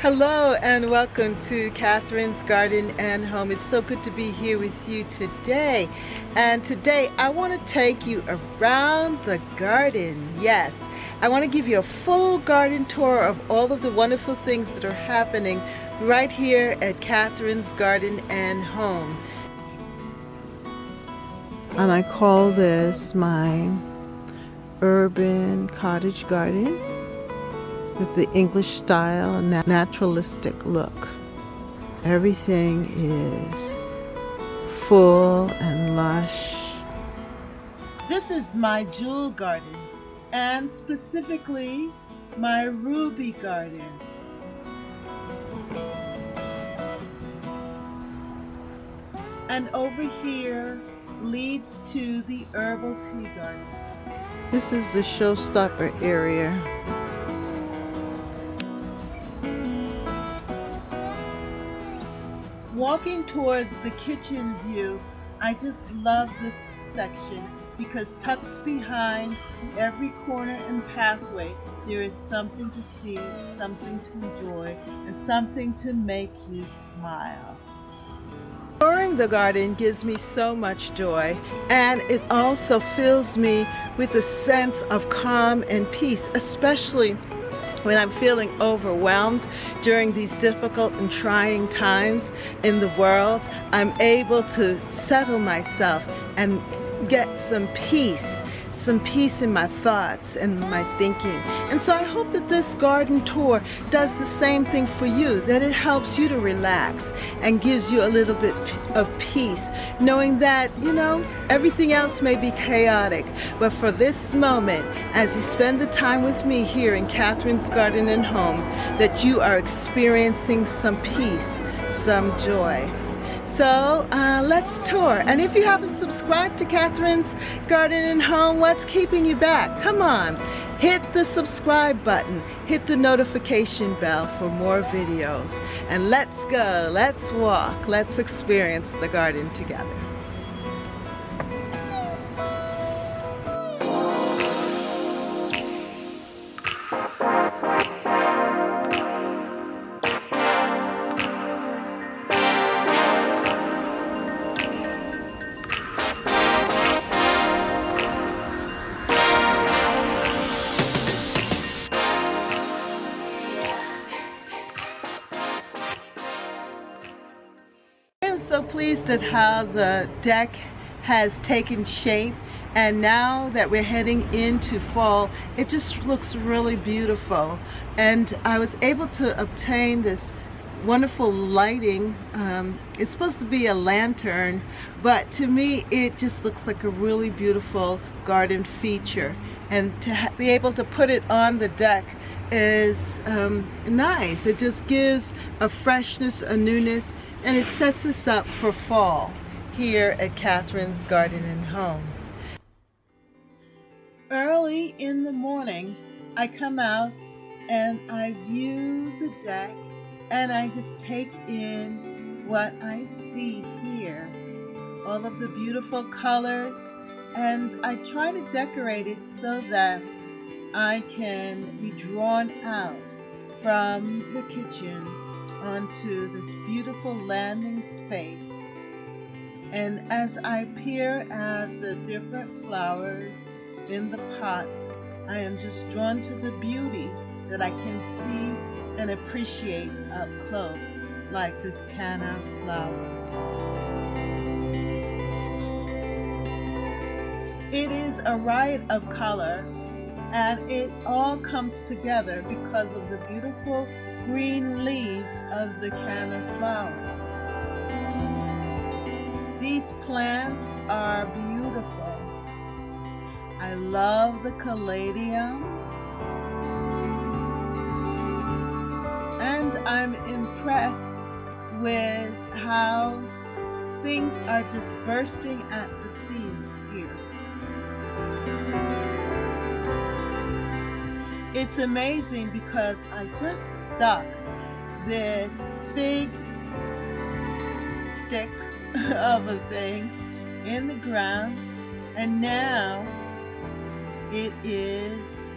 Hello and welcome to Catherine's Garden and Home. It's so good to be here with you today. And today I want to take you around the garden. Yes, I want to give you a full garden tour of all of the wonderful things that are happening right here at Catherine's Garden and Home. And I call this my urban cottage garden with the English style and naturalistic look. Everything is full and lush. This is my jewel garden, and specifically my ruby garden. And over here leads to the herbal tea garden. This is the showstopper area. Walking towards the kitchen view, I just love this section because tucked behind every corner and pathway, there is something to see, something to enjoy, and something to make you smile. Touring the garden gives me so much joy, and it also fills me with a sense of calm and peace, especially when I'm feeling overwhelmed during these difficult and trying times in the world. I'm able to settle myself and get some peace in my thoughts and my thinking. And so I hope that this garden tour does the same thing for you, that it helps you to relax and gives you a little bit of peace, knowing that, everything else may be chaotic, but for this moment, as you spend the time with me here in Catherine's Garden and Home, that you are experiencing some peace, some joy. So let's tour. And if you haven't subscribed to Catherine's Garden and Home, what's keeping you back? Come on, hit the subscribe button, hit the notification bell for more videos. And let's go, let's walk, let's experience the garden together. I'm so pleased at how the deck has taken shape, and now that we're heading into fall, it just looks really beautiful. And I was able to obtain this wonderful lighting. It's supposed to be a lantern, but to me it just looks like a really beautiful garden feature, and to be able to put it on the deck is nice. It just gives a freshness, a newness, and it sets us up for fall here at Catherine's Garden and Home. Early in the morning, I come out and I view the deck, and I just take in what I see here. All of the beautiful colors, and I try to decorate it so that I can be drawn out from the kitchen onto this beautiful landing space. And as I peer at the different flowers in the pots, I am just drawn to the beauty that I can see and appreciate up close, like this canna flower. It is a riot of color, and it all comes together because of the beautiful green leaves of the canna flowers. These plants are beautiful. I love the caladium, and I'm impressed with how things are just bursting at the seams here. It's amazing because I just stuck this fig stick of a thing in the ground, and now it is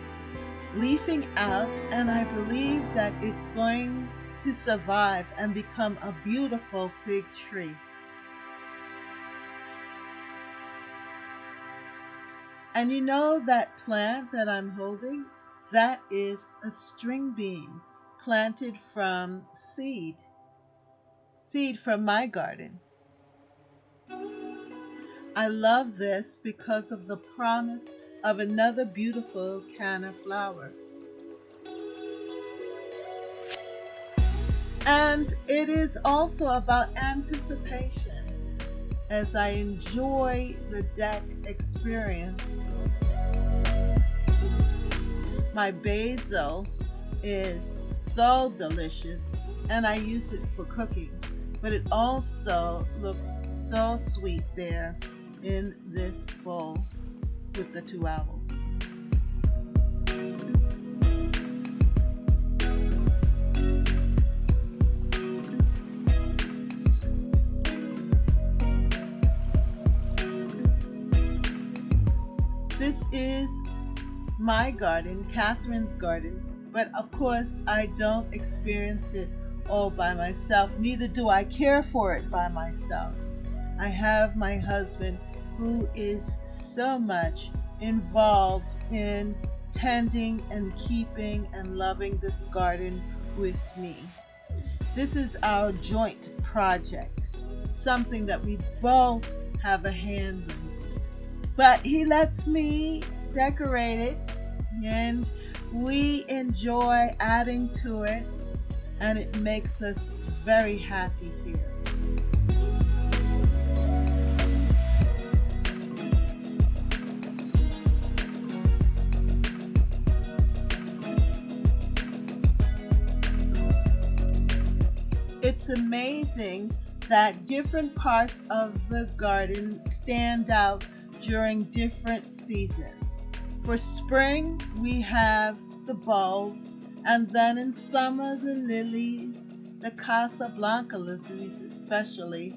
leafing out, and I believe that it's going to survive and become a beautiful fig tree. And you know that plant that I'm holding? That is a string bean planted from seed from my garden. I love this because of the promise of another beautiful canna flower. And it is also about anticipation as I enjoy the deck experience. My basil is so delicious and I use it for cooking, but it also looks so sweet there in this bowl with the two owls. This is my garden, Catherine's garden, but of course I don't experience it all by myself, neither do I care for it by myself. I have my husband who is so much involved in tending and keeping and loving this garden with me. This is our joint project, something that we both have a hand in. But he lets me decorate it and we enjoy adding to it, and it makes us very happy here. It's amazing that different parts of the garden stand out during different seasons. For spring, we have the bulbs, and then in summer, the lilies, the Casablanca lilies especially.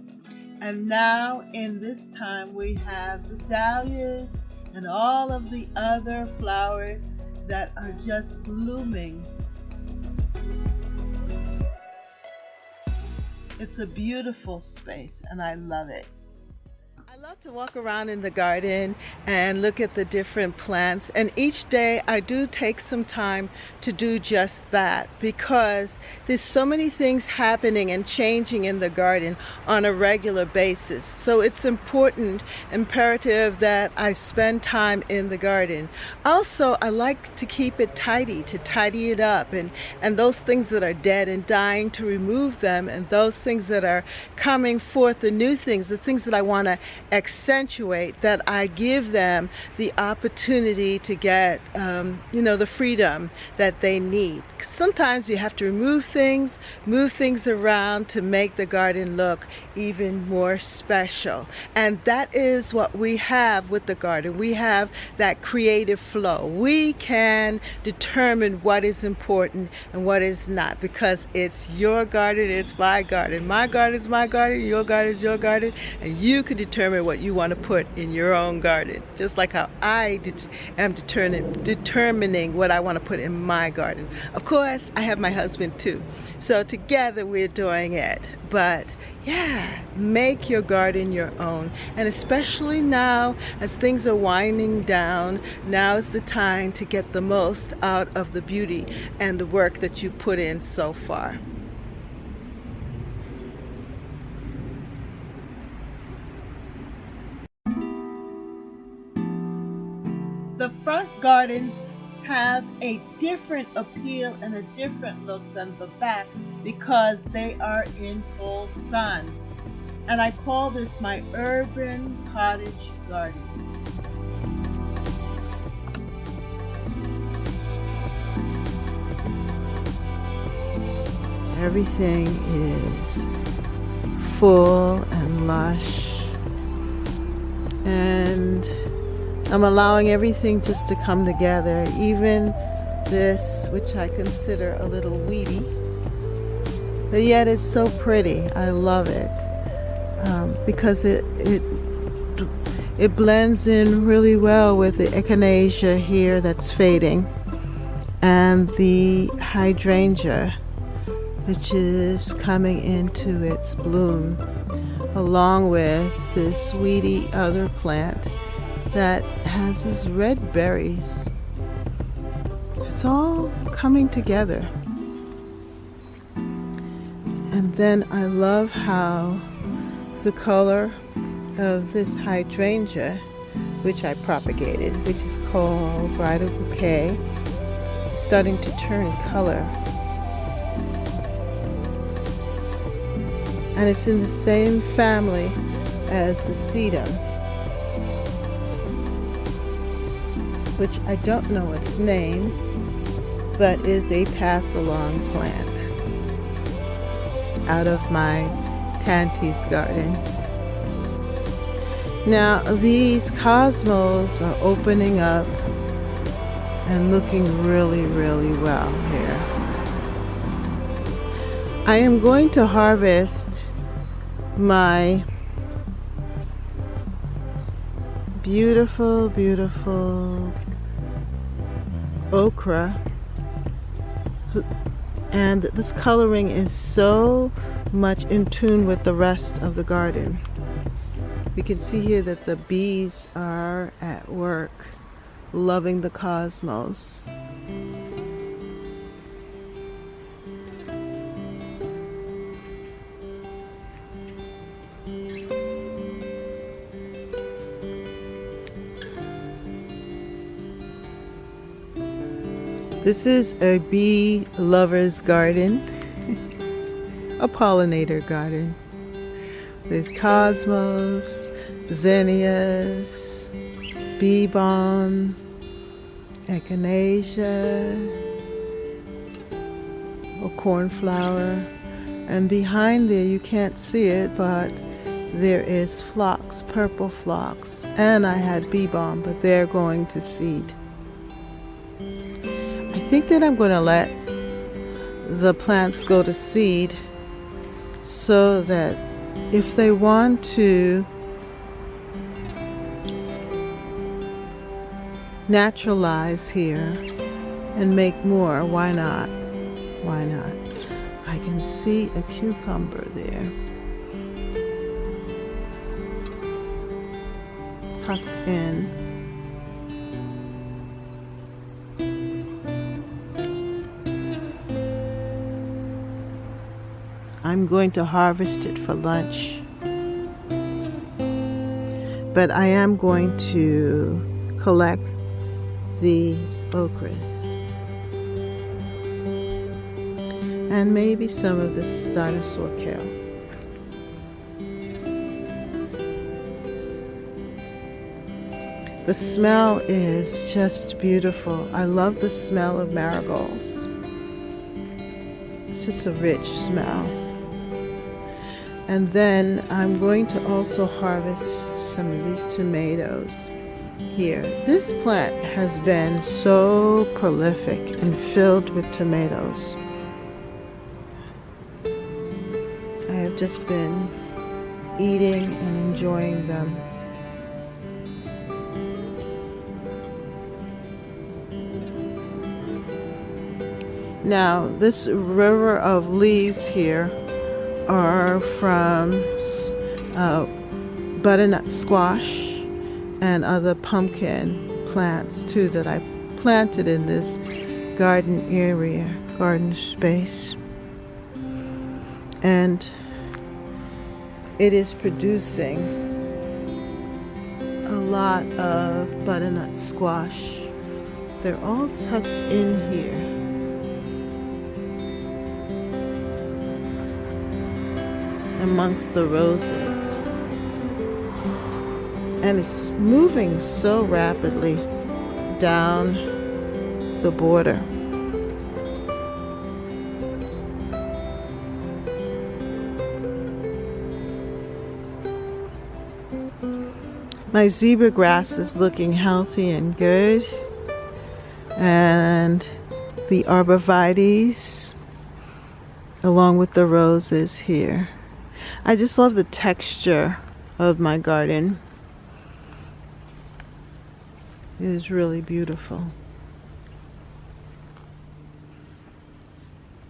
And now in this time, we have the dahlias and all of the other flowers that are just blooming. It's a beautiful space, and I love it. I love to walk around in the garden and look at the different plants, and each day I do take some time to do just that because there's so many things happening and changing in the garden on a regular basis. So it's imperative that I spend time in the garden. Also, I like to keep it tidy, to tidy it up, and those things that are dead and dying, to remove them, and those things that are coming forth, the new things, the things that I want to accentuate, that I give them the opportunity to get the freedom that they need. Sometimes you have to move things around to make the garden look even more special, and that is what we have with the garden. We have that creative flow. We can determine what is important and what is not, because it's your garden, it's my garden. My garden is my garden, your garden is your garden, and you can determine what you want to put in your own garden, just like how I am determining what I want to put in my garden. Of course, I have my husband too, so together we're doing it. But yeah, make your garden your own, and especially now as things are winding down, now is the time to get the most out of the beauty and the work that you put in so far. The front gardens have a different appeal and a different look than the back because they are in full sun. And I call this my urban cottage garden. Everything is full and lush, and I'm allowing everything just to come together, even this, which I consider a little weedy, but yet it's so pretty. I love it because it blends in really well with the echinacea here that's fading and the hydrangea which is coming into its bloom, along with this weedy other plant that has these red berries. It's all coming together. And then I love how the color of this hydrangea, which I propagated, which is called Bridal Bouquet, is starting to turn color. And it's in the same family as the sedum, which I don't know its name, but is a pass-along plant out of my Tante's garden. Now these cosmos are opening up and looking really, really well here. I am going to harvest my beautiful, beautiful okra, and this coloring is so much in tune with the rest of the garden. You can see here that the bees are at work, loving the cosmos. This is a bee lover's garden, a pollinator garden with cosmos, zinnias, bee balm, echinacea, or cornflower, and behind there you can't see it, but there is phlox, purple phlox, and I had bee balm, but they're going to seed. I think that I'm going to let the plants go to seed so that if they want to naturalize here and make more, why not? Why not? I can see a cucumber there, tucked in. I'm going to harvest it for lunch, but I am going to collect these okras and maybe some of this dinosaur kale. The smell is just beautiful. I love the smell of marigolds. It's just a rich smell. And then I'm going to also harvest some of these tomatoes here. This plant has been so prolific and filled with tomatoes. I have just been eating and enjoying them. Now, this river of leaves here are from butternut squash and other pumpkin plants too that I planted in this garden area, garden space. And it is producing a lot of butternut squash. They're all tucked in here. Amongst the roses, and it's moving so rapidly down the border. My zebra grass is looking healthy and good, and the arborvitaes along with the roses here. I just love the texture of my garden. It is really beautiful.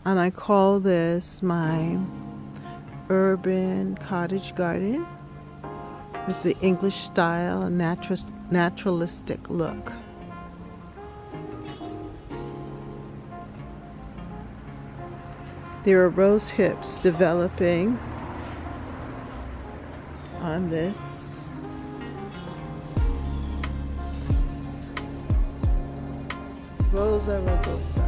And I call this my urban cottage garden with the English style and naturalistic look. There are rose hips developing on this. Rosa rugosa.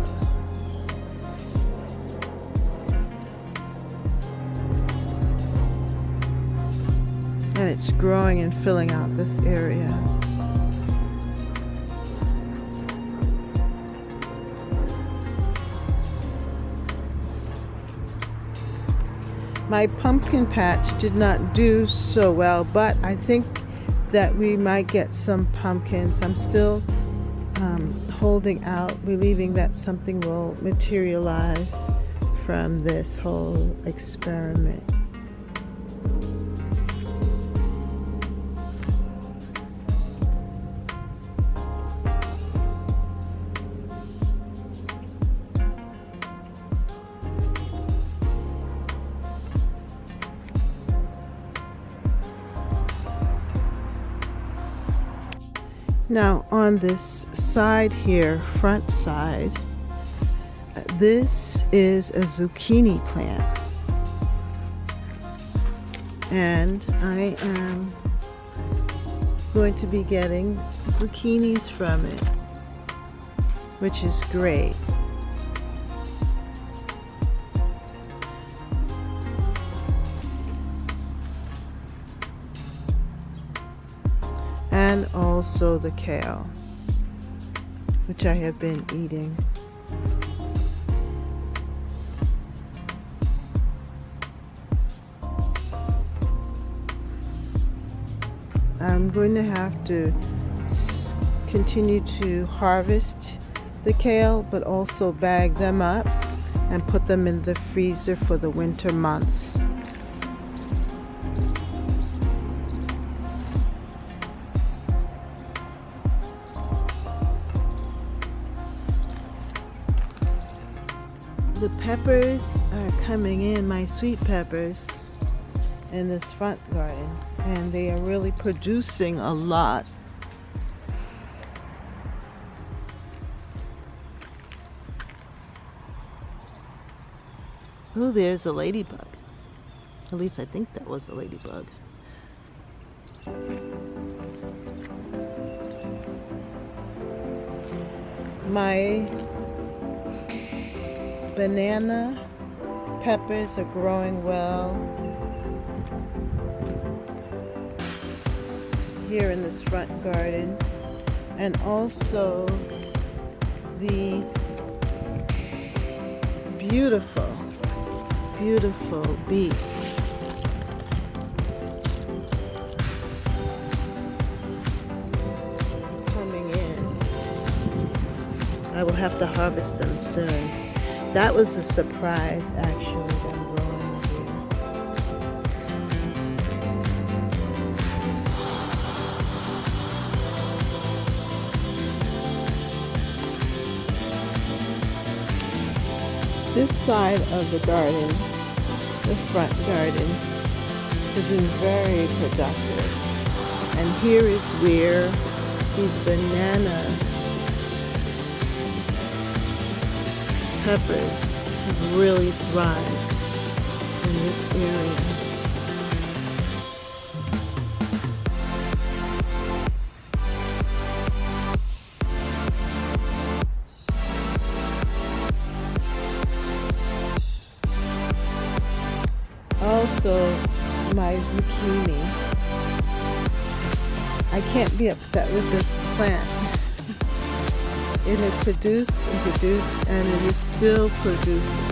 And it's growing and filling out this area. My pumpkin patch did not do so well, but I think that we might get some pumpkins. I'm still holding out, believing that something will materialize from this whole experiment. Now on this side here, front side, this is a zucchini plant. And I am going to be getting zucchinis from it, which is great. And also the kale, which I have been eating. I'm going to have to continue to harvest the kale, but also bag them up and put them in the freezer for the winter months. The peppers are coming in, my sweet peppers, in this front garden, and they are really producing a lot. Oh, there's a ladybug. At least I think that was a ladybug. My banana peppers are growing well here in this front garden, and also the beautiful beets. Coming in. I will have to harvest them soon. That was a surprise, actually, them growing here. This side of the garden, the front garden, has been very productive. And here is where these banana peppers have really thrived in this area. Also, my zucchini. I can't be upset with this plant. It has produced and produced, and it is still producing.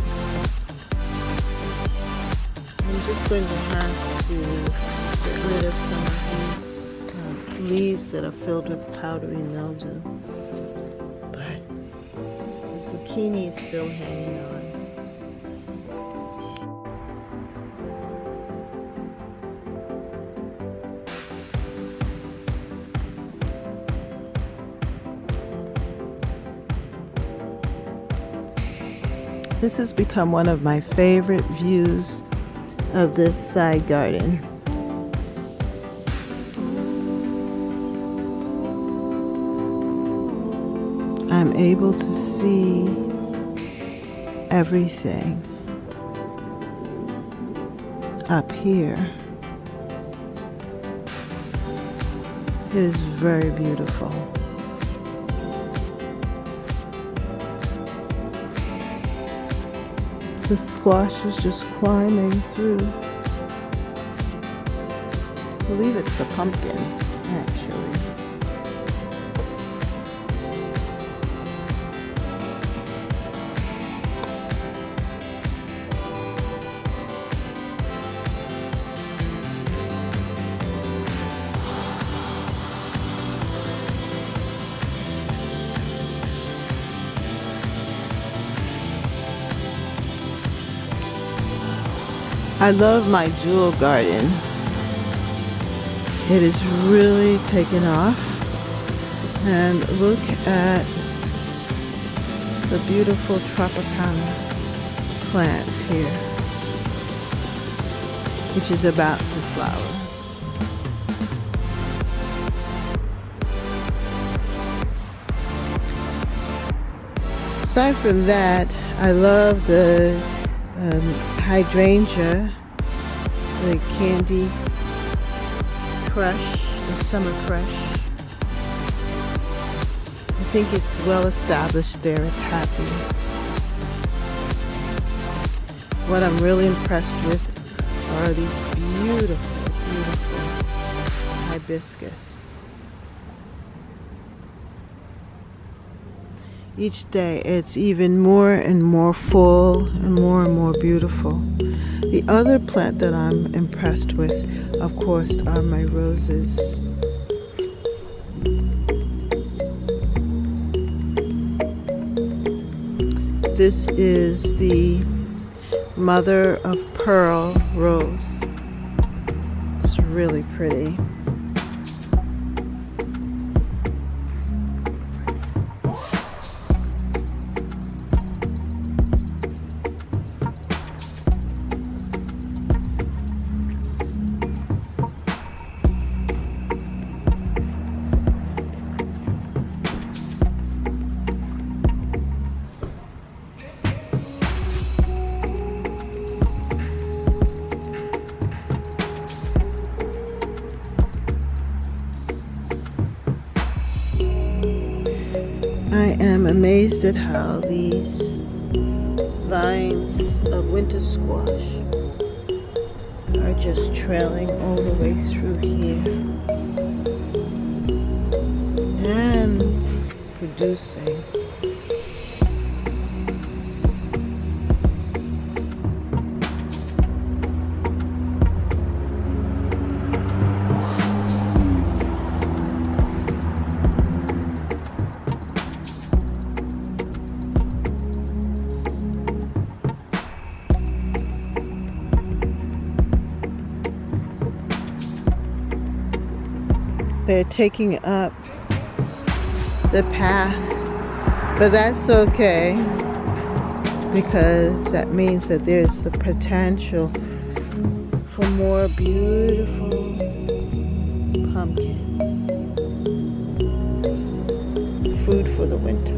I'm just going to have to get rid of some of these leaves that are filled with powdery mildew. But the zucchini is still hanging on. This has become one of my favorite views of this side garden. I'm able to see everything up here. It is very beautiful. The squash is just climbing through. I believe it's a pumpkin, actually. I love my jewel garden. It is really taken off. And look at the beautiful Tropicana plant here, which is about to flower. Aside from that, I love the hydrangea, the candy crush, the summer crush. I think it's well established there. It's happy. What I'm really impressed with are these beautiful, beautiful hibiscus. Each day it's even more and more full and more beautiful. The other plant that I'm impressed with, of course, are my roses. This is the mother of pearl rose. It's really pretty. I am amazed at how these vines of winter squash are just trailing all the way through here and producing. They're taking up the path, but that's okay because that means that there's the potential for more beautiful pumpkins. Food for the winter.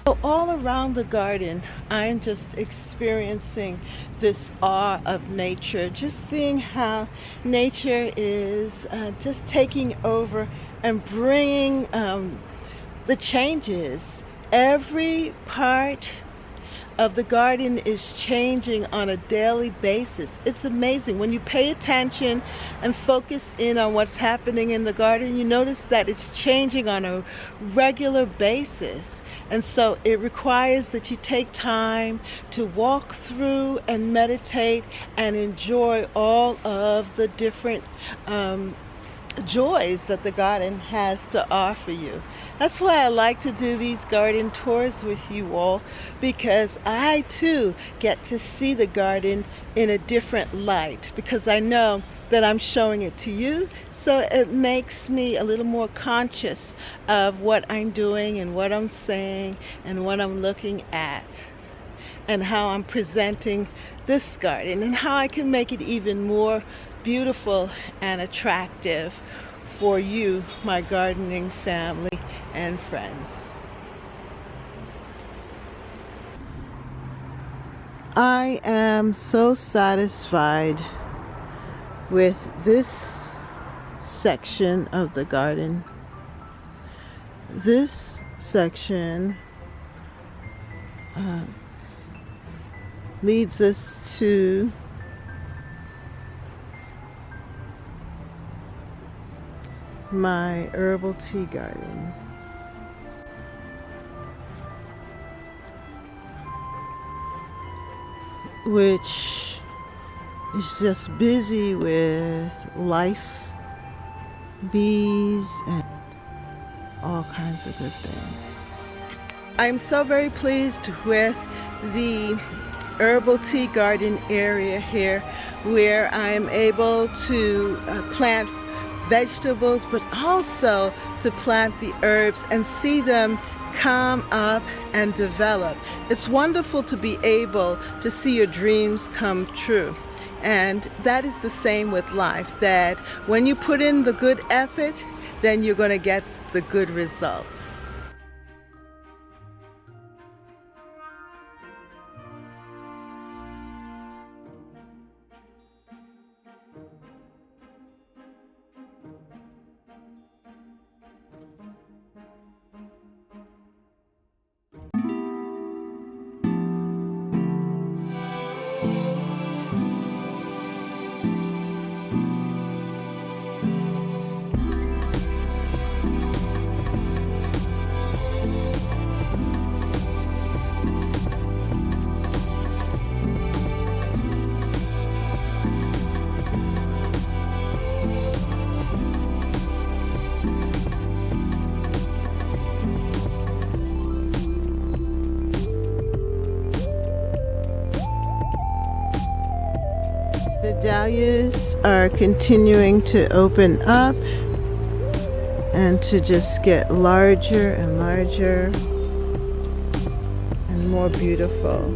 So all around the garden, I'm just experiencing this awe of nature, just seeing how nature is just taking over and bringing the changes. Every part of the garden is changing on a daily basis. It's amazing. When you pay attention and focus in on what's happening in the garden, you notice that it's changing on a regular basis. And so it requires that you take time to walk through and meditate and enjoy all of the different joys that the garden has to offer you. That's why I like to do these garden tours with you all, because I too get to see the garden in a different light, because I know that I'm showing it to you, so it makes me a little more conscious of what I'm doing and what I'm saying and what I'm looking at and how I'm presenting this garden and how I can make it even more beautiful and attractive for you, my gardening family and friends. I am so satisfied with this section of the garden. This section leads us to my herbal tea garden, which is just busy with life, bees, and all kinds of good things. I'm so very pleased with the herbal tea garden area here, where I'm able to plant vegetables, but also to plant the herbs and see them come up and develop. It's wonderful to be able to see your dreams come true. And that is the same with life, that when you put in the good effort, then you're going to get the good results. The dahlias are continuing to open up and to just get larger and larger and more beautiful.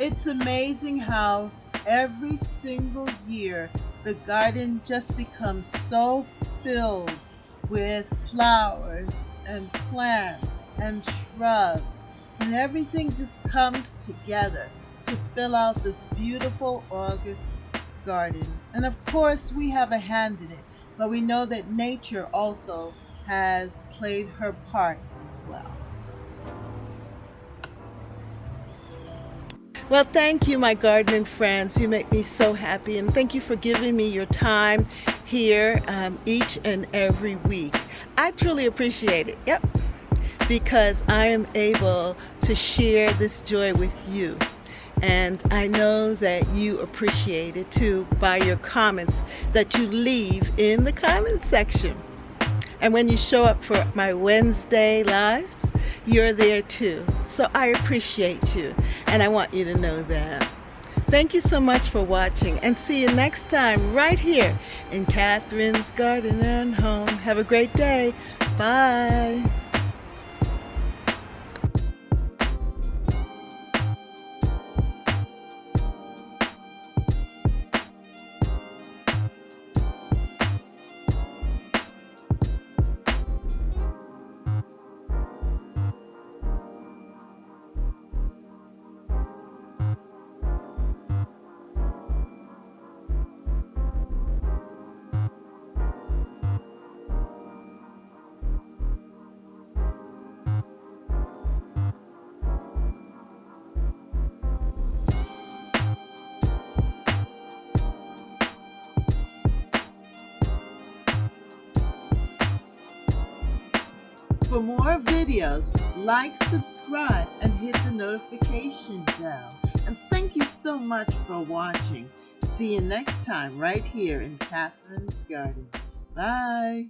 It's amazing how every single year the garden just becomes so filled with flowers and plants and shrubs, and everything just comes together to fill out this beautiful August garden. And of course, we have a hand in it, but we know that nature also has played her part as well. Well, thank you, my gardening friends. You make me so happy, and thank you for giving me your time here each and every week. I truly appreciate it. Yep, because I am able to share this joy with you. And I know that you appreciate it too by your comments that you leave in the comments section. And when you show up for my Wednesday lives, you're there too. So I appreciate you, and I want you to know that. Thank you so much for watching, and see you next time right here in Catherine's Garden and Home. Have a great day. Bye. For more videos, like, subscribe, and hit the notification bell. And thank you so much for watching. See you next time right here in Catherine's Garden. Bye.